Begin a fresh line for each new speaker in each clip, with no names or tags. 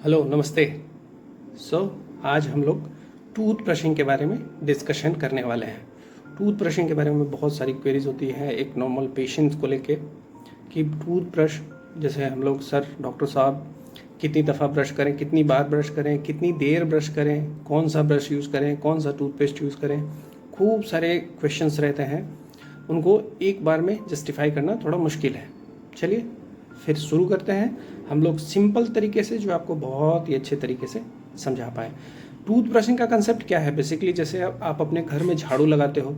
Hello नमस्ते। सो आज हम लोग टूथ ब्रशिंग के बारे में डिस्कशन करने वाले हैं। टूथ ब्रशिंग के बारे में बहुत सारी क्वेरीज होती है एक नॉर्मल पेशेंट्स को लेके कि टूथ ब्रश जैसे हम लोग सर डॉक्टर साहब कितनी दफ़ा ब्रश करें, कितनी बार ब्रश करें, कितनी देर ब्रश करें, कौन सा ब्रश यूज़ करें, कौन सा टूथपेस्ट यूज़ करें, खूब सारे क्वेश्चंस रहते हैं। उनको एक बार में जस्टिफाई करना थोड़ा मुश्किल है। चलिए फिर शुरू करते हैं हम लोग सिंपल तरीके से, जो आपको बहुत ही अच्छे तरीके से समझा पाए। टूथ ब्रशिंग का कंसेप्ट क्या है? बेसिकली जैसे आप अपने घर में झाड़ू लगाते हो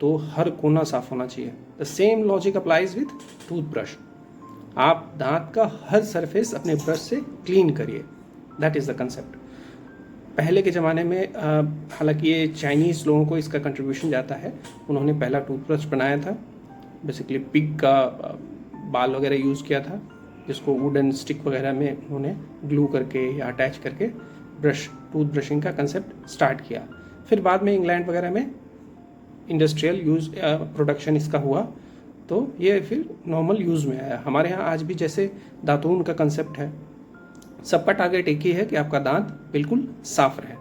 तो हर कोना साफ होना चाहिए। The same logic applies with tooth brush. आप दांत का हर सरफेस अपने ब्रश से क्लीन करिए। That is the concept. पहले के ज़माने में हालांकि ये चाइनीज़ लोगों को इसका कंट्रीब्यूशन जाता है। उन्होंने पहला टूथब्रश बनाया था, बेसिकली पिग का बाल वगैरह यूज़ किया था, जिसको वुडन स्टिक वगैरह में उन्होंने ग्लू करके या अटैच करके टूथ ब्रशिंग का कंसेप्ट स्टार्ट किया। फिर बाद में इंग्लैंड वगैरह में इंडस्ट्रियल यूज़ प्रोडक्शन इसका हुआ तो ये फिर नॉर्मल यूज़ में आया। हमारे यहाँ आज भी जैसे दातून का कंसेप्ट है, सबका टारगेट एक ही है कि आपका दांत बिल्कुल साफ रहे।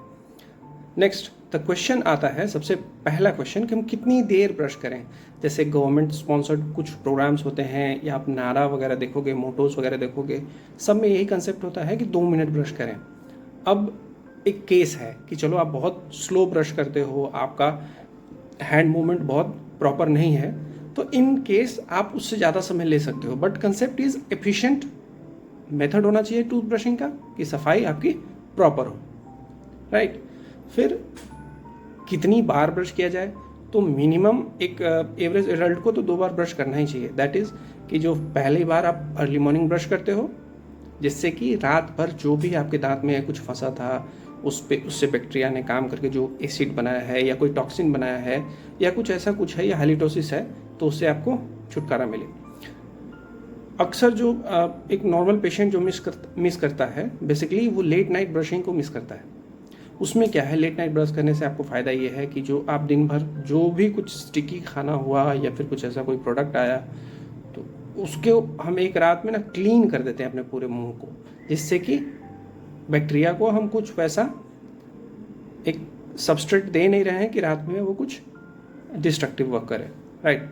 नेक्स्ट द क्वेश्चन आता है, सबसे पहला क्वेश्चन कि हम कितनी देर ब्रश करें। जैसे गवर्नमेंट स्पॉन्सर्ड कुछ प्रोग्राम्स होते हैं या आप नारा वगैरह देखोगे, मोटोस वगैरह देखोगे, सब में यही कंसेप्ट होता है कि 2 मिनट ब्रश करें। अब एक केस है कि चलो आप बहुत स्लो ब्रश करते हो, आपका हैंड मूवमेंट बहुत प्रॉपर नहीं है, तो इन केस आप उससे ज़्यादा समय ले सकते हो। But concept is efficient method होना चाहिए टूथ ब्रशिंग का कि सफाई आपकी प्रॉपर हो, राइट। फिर कितनी बार ब्रश किया जाए, तो मिनिमम एक एवरेज एडल्ट को तो 2 बार ब्रश करना ही चाहिए। दैट इज़ कि जो पहली बार आप अर्ली मॉर्निंग ब्रश करते हो, जिससे कि रात भर जो भी आपके दांत में कुछ फंसा था उससे बैक्टीरिया ने काम करके जो एसिड बनाया है या कोई टॉक्सिन बनाया है या कुछ ऐसा कुछ है या हाइलिटोसिस है, तो उससे आपको छुटकारा मिले। अक्सर जो एक नॉर्मल पेशेंट जो मिस करता है, बेसिकली वो लेट नाइट ब्रशिंग को मिस करता है। उसमें क्या है, लेट नाइट ब्रश करने से आपको फ़ायदा ये है कि जो आप दिन भर जो भी कुछ स्टिकी खाना हुआ या फिर कुछ ऐसा कोई प्रोडक्ट आया, तो उसके हम एक रात में ना क्लीन कर देते हैं अपने पूरे मुंह को, जिससे कि बैक्टीरिया को हम कुछ वैसा एक सबस्ट्रेट दे नहीं रहे हैं कि रात में वो कुछ डिस्ट्रक्टिव वर्क करे, राइट।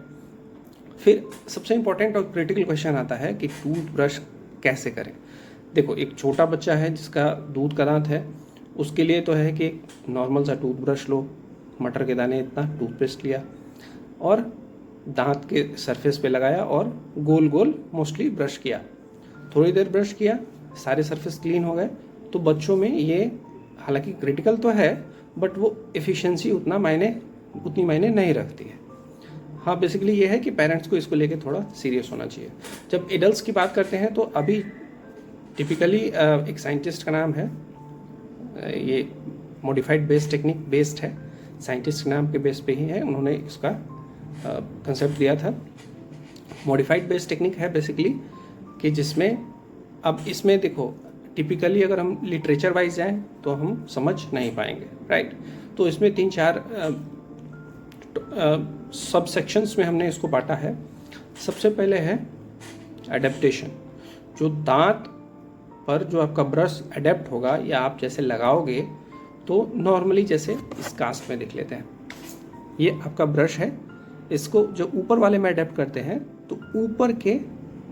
फिर सबसे इम्पोर्टेंट और क्रिटिकल क्वेश्चन आता है कि टूथ ब्रश कैसे करें। देखो, एक छोटा बच्चा है जिसका दूध का दांत है, उसके लिए तो है कि एक नॉर्मल सा टूथब्रश लो, मटर के दाने इतना टूथपेस्ट लिया और दांत के सरफेस पे लगाया और गोल गोल मोस्टली ब्रश किया। थोड़ी देर ब्रश किया, सारे सरफेस क्लीन हो गए। तो बच्चों में ये हालांकि क्रिटिकल तो है, बट वो एफिशिएंसी उतनी मायने नहीं रखती है। हाँ, बेसिकली ये है कि पेरेंट्स को इसको लेके थोड़ा सीरियस होना चाहिए। जब एडल्ट्स की बात करते हैं तो अभी टिपिकली एक साइंटिस्ट का नाम है, ये मॉडिफाइड बेस टेक्निक बेस्ड है, साइंटिस्ट के नाम के बेस पे ही है, उन्होंने इसका कंसेप्ट दिया था। मॉडिफाइड बेस टेक्निक है बेसिकली कि जिसमें अब इसमें देखो, टिपिकली अगर हम लिटरेचर वाइज जाएं तो हम समझ नहीं पाएंगे, राइट। तो इसमें 3-4 सब सेक्शंस में हमने इसको बांटा है। सबसे पहले है एडेप्टेशन। जो दांत पर जो आपका ब्रश अडेप्ट होगा या आप जैसे लगाओगे, तो नॉर्मली जैसे इस कास्ट में देख लेते हैं, ये आपका ब्रश है, इसको जो ऊपर वाले में अडेप्ट करते हैं तो ऊपर के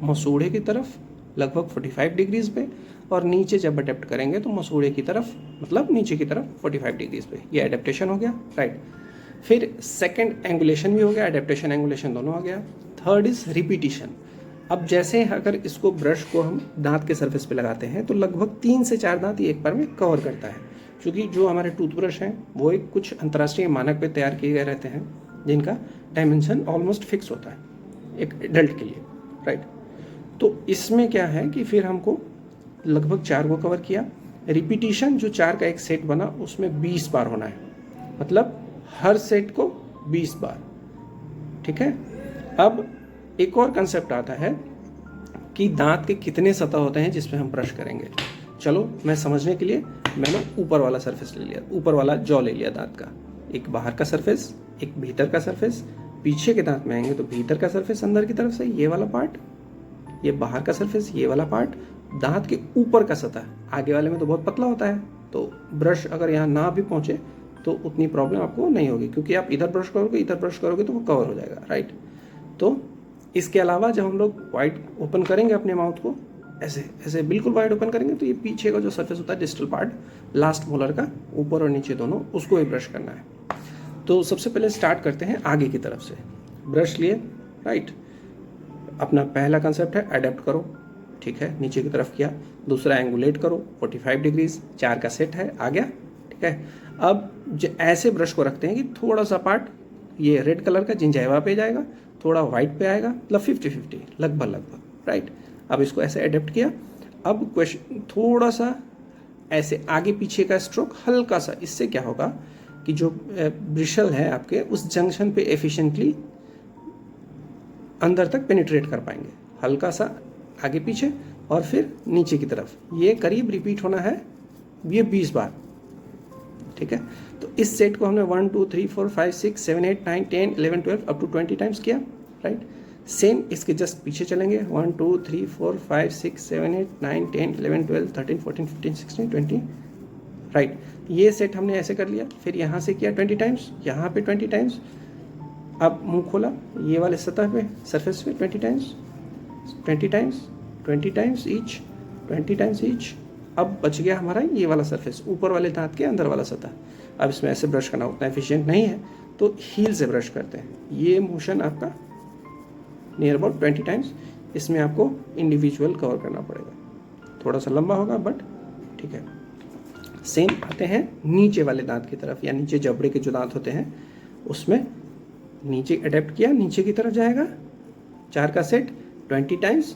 मसूड़े की तरफ लगभग 45 डिग्रीज पे, और नीचे जब अडेप्ट करेंगे तो मसूड़े की तरफ मतलब नीचे की तरफ 45 डिग्रीज पे। ये अडेप्टेशन हो गया, राइट। फिर सेकंड एंगुलेशन भी हो गया, अडेप्टेशन एंगुलेशन दोनों हो गया। Third is repetition. अब जैसे अगर इसको ब्रश को हम दांत के सरफेस पे लगाते हैं तो लगभग 3 से 4 दांत ये एक बार में कवर करता है, क्योंकि जो हमारे टूथब्रश हैं वो एक कुछ अंतर्राष्ट्रीय मानक पे तैयार किए गए रहते हैं, जिनका डायमेंशन ऑलमोस्ट फिक्स होता है एक एडल्ट के लिए, राइट। तो इसमें क्या है कि फिर हमको लगभग 4 को कवर किया। रिपीटिशन जो 4 का एक सेट बना, उसमें 20 बार होना है, मतलब हर सेट को 20 बार, ठीक है। अब एक और कंसेप्ट आता है कि दांत के कितने सतह होते हैं जिस पे हम ब्रश करेंगे। चलो, मैं समझने के लिए मैंने ऊपर वाला सरफेस ले लिया, ऊपर वाला जॉ ले लिया दांत का, एक बाहर का सरफेस, एक भीतर का सरफेस। पीछे के दांत में आएंगे तो भीतर का सरफेस अंदर की तरफ से ये वाला पार्ट, ये बाहर का सरफेस ये वाला पार्ट, दांत के ऊपर का सतह, आगे वाले में तो बहुत पतला होता है, तो ब्रश अगर यहाँ ना भी पहुँचे तो उतनी प्रॉब्लम आपको नहीं होगी, क्योंकि आप इधर ब्रश करोगे तो वो कवर हो जाएगा, राइट। तो इसके अलावा जब हम लोग वाइड ओपन करेंगे अपने माउथ को, ऐसे ऐसे बिल्कुल वाइड ओपन करेंगे, तो ये पीछे का जो सरफेस होता है डिस्टल पार्ट, लास्ट मोलर का ऊपर और नीचे दोनों, उसको ही ब्रश करना है। तो सबसे पहले स्टार्ट करते हैं आगे की तरफ से। ब्रश लिए, राइट। अपना पहला कंसेप्ट है अडेप्ट करो, ठीक है, नीचे की तरफ किया। दूसरा एंगुलेट करो 45 डिग्रीज, 4 का सेट है, आ गया, ठीक है। अब ऐसे ब्रश को रखते हैं कि थोड़ा सा पार्ट ये रेड कलर का जिंजाइवा पे जाएगा, थोड़ा वाइट पे आएगा, मतलब 50-50 लगभग, राइट। अब इसको ऐसे अडेप्ट किया। अब क्वेश्चन थोड़ा सा ऐसे आगे पीछे का स्ट्रोक हल्का सा, इससे क्या होगा कि जो ब्रिशल है आपके उस जंक्शन पे एफिशिएंटली अंदर तक पेनिट्रेट कर पाएंगे। हल्का सा आगे पीछे और फिर नीचे की तरफ, ये करीब रिपीट होना है ये 20 बार, ठीक है। तो इस सेट को हमने 1 2 3 4 5 6 7 8 9 10 11 12 अप टू 20 टाइम्स किया, राइट। सेम इसके जस्ट पीछे चलेंगे, 1 2 3 4 5 6 7 8 9 10 11 12 13 14 15 16 20, राइट। ये सेट हमने ऐसे कर लिया। फिर यहाँ से किया 20 टाइम्स, यहाँ पे 20 टाइम्स। अब मुंह खोला, ये वाले सतह पे सरफेस पे 20 times 20 times 20 times each 20 times each. अब बच गया हमारा ये वाला सरफेस, ऊपर वाले दांत के अंदर वाला सतह। अब इसमें ऐसे ब्रश करना उतना एफिशिएंट नहीं है, तो हील से ब्रश करते हैं। ये मोशन आपका नियर अबाउट 20 टाइम्स, इसमें आपको इंडिविजुअल कवर करना पड़ेगा, थोड़ा सा लंबा होगा बट ठीक है। सेम आते हैं नीचे वाले दांत की तरफ, या नीचे जबड़े के जो दांत होते हैं उसमें नीचे अडेप्ट किया, नीचे की तरफ जाएगा, 4 का सेट 20 टाइम्स,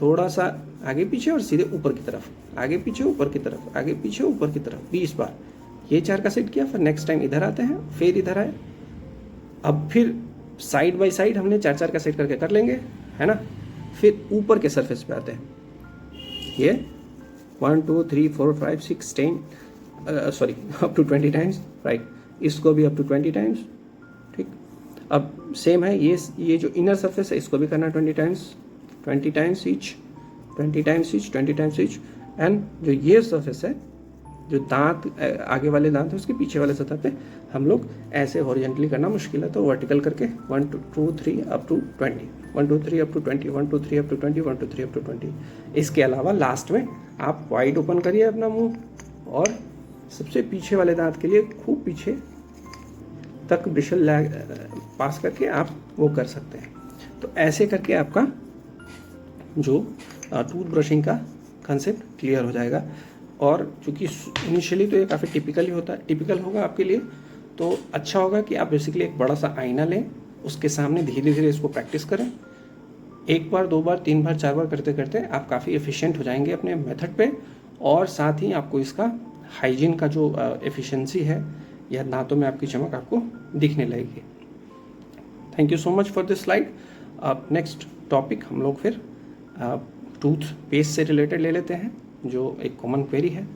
थोड़ा सा आगे पीछे और सीधे ऊपर की तरफ, आगे पीछे ऊपर की तरफ, आगे पीछे ऊपर की तरफ 20 बार। ये 4 का सेट किया। फिर नेक्स्ट टाइम इधर आते हैं, फिर इधर आए। अब फिर साइड बाय साइड हमने 4-4 का सेट करके कर लेंगे, है ना। फिर ऊपर के सरफेस पे आते हैं, ये 1 2 3 4 5 6 10 sorry up to 20 times, right. इसको भी अप टू 20 टाइम्स, ठीक। अब सेम है, ये जो इनर सरफेस है इसको भी करना 20 times 20 times each 20 times each 20 times each. And जो ये सरफेस है, जो दांत आगे वाले दांत है उसके पीछे वाले सतह पे हम लोग ऐसे हॉरिजॉन्टली करना मुश्किल है, तो वर्टिकल करके 1 2 3 up to 20 1 2 3 up to 20 1 2 3 up to 20 1 2 3 up to 20। इसके अलावा लास्ट में आप वाइड ओपन करिए अपना मुंह, और सबसे पीछे वाले दांत के लिए खूब पीछे तक ब्रिशल पास करके आप वो कर सकते हैं। तो ऐसे करके आपका जो टूथ ब्रशिंग का कंसेप्ट क्लियर हो जाएगा। और चूँकि इनिशियली तो ये काफ़ी टिपिकल होगा आपके लिए, तो अच्छा होगा कि आप बेसिकली एक बड़ा सा आईना लें, उसके सामने धीरे धीरे इसको प्रैक्टिस करें। 1 बार 2 बार 3 बार 4 बार करते करते आप काफ़ी एफिशिएंट हो जाएंगे अपने मेथड पे, और साथ ही आपको इसका हाइजीन का जो एफिशिएंसी है या दांतों में आपकी चमक आपको दिखने लगेगी। Thank you so much for this slide. अब नेक्स्ट टॉपिक हम लोग फिर टूथ पेस्ट से रिलेटेड ले लेते हैं, जो एक कॉमन क्वेरी है।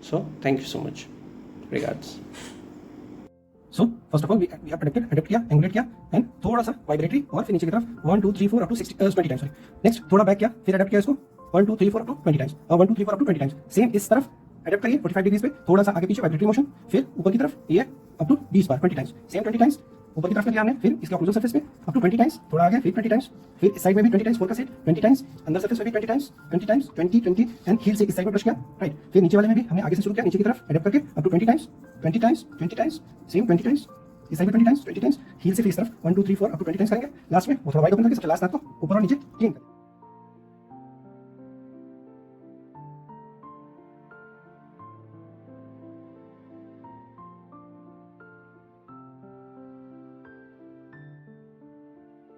So thank you so much, regards. So first of all we have adapt किया, एंगुलेट किया, एंड थोड़ा सा वाइब्रेटरी, और फिर नीचे की तरफ 1 2 3 4 अप टू 20 टाइम्स। नेक्स्ट थोड़ा बैक किया, फिर अडेप्ट किया इसको 1 2 3 4 अप टू 20 टाइम्स, और 1 2 3 4 अप टू 20 टाइम्स। सेम इस तरफ अडेप्ट करिए 45 डिग्रीज पे, थोड़ा सा आगे पीछे वाइब्रेटरी मोशन, फिर ऊपर की तरफ ये अप टू 20 बार 20 टाइम्स। सेम 20 टाइम्स ऊपर की तरफ लिया हमने, फिर इसके ऑक्लूजन सरफेस पे अप टू 20 टाइम्स, थोड़ा आगे, फिर 20 टाइम्स, फिर इस साइड में भी 20 टाइम्स, 4 का सेट 20 टाइम्स, अंदर सरफेस पे भी 20 टाइम्स 20 टाइम्स 20 20, एंड हील से इस साइड में ब्रश किया, राइट। फिर नीचे वाले में भी हमने आगे से शुरू किया, नीचे की तरफ अडेप्ट करके up to 20 times 20 times 20 times, same 20 times, इस साइड में 20 टाइम्स हील से फिर इस तरफ 1 2 3 4 अप टू 20 टाइम्स करेंगे। लास्ट में वो थोड़ा वाइड ओपन करके सबसे लास्ट दांत को ऊपर और नीचे क्लीन करें।